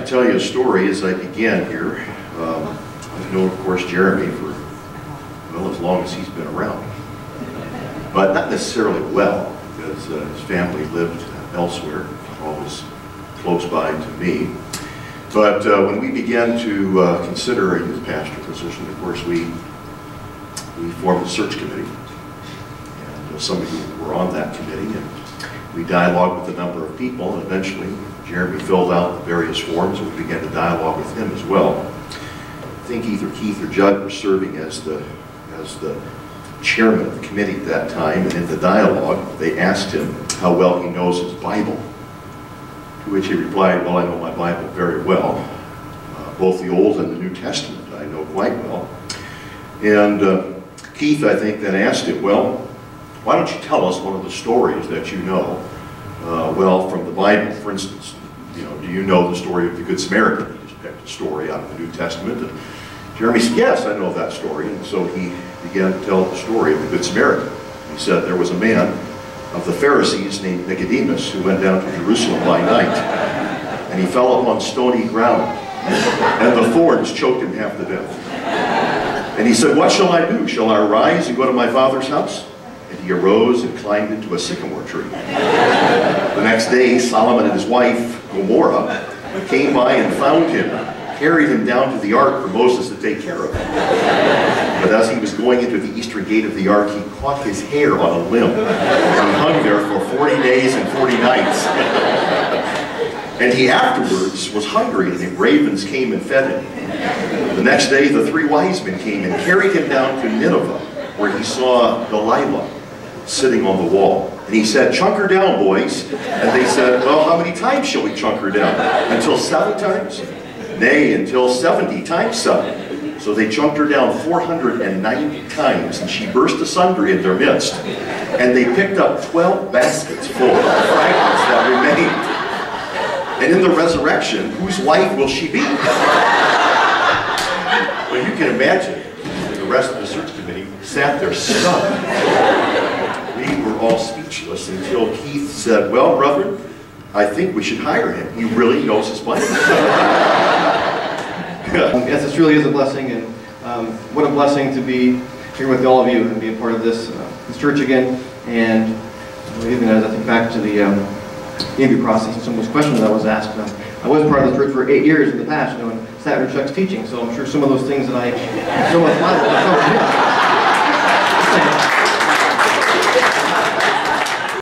to tell you a story as I began here. I've known, of course, Jeremy for, well, as long as he's been around. But not necessarily well, because his family lived elsewhere, always close by to me. But when we began to consider a youth pastor position, of course, we formed a search committee. And some of you were on that committee, and we dialogued with a number of people, and eventually Jeremy filled out the various forms, and we began to dialogue with him as well. I think either Keith or Judd were serving as the chairman of the committee at that time, and in the dialogue, they asked him how well he knows his Bible. To which he replied, well, I know my Bible very well. Both the Old and the New Testament I know quite well. And Keith, I think, then asked him, well, why don't you tell us one of the stories that you know, well, from the Bible, for instance. You know, do you know the story of the Good Samaritan? He just picked a story out of the New Testament. And Jeremy said, yes, I know that story. And so he began to tell the story of the Good Samaritan. He said there was a man of the Pharisees named Nicodemus who went down to Jerusalem by night, and he fell upon stony ground, and the thorns choked him half to death. And he said, what shall I do? Shall I arise and go to my father's house? And he arose and climbed into a sycamore tree. The next day, Solomon and his wife, Gomorrah, came by and found him, carried him down to the ark for Moses to take care of him. But as he was going into the eastern gate of the ark, he caught his hair on a limb and hung there for 40 days and 40 nights. And he afterwards was hungry, and the ravens came and fed him. The next day, the 3 wise men came and carried him down to Nineveh, where he saw Delilah sitting on the wall. And he said, chunk her down, boys. And they said, well, how many times shall we chunk her down? Until 7 times? Nay, until 70 times 7. So they chunked her down 490 times, and she burst asunder in their midst. And they picked up 12 baskets full of fragments that remained. And in the resurrection, whose wife will she be? Well, you can imagine, the rest of the search committee sat there stunned. We were all speechless until Keith said, well, brethren, I think we should hire him. He really knows his Bible. Yes, this really is a blessing, and what a blessing to be here with all of you and be a part of this church again. And even as I think back to the interview process and some of those questions I was asked, I was part of the church for 8 years in the past, you know, and sat in Chuck's teaching, so I'm sure some of those things that I so much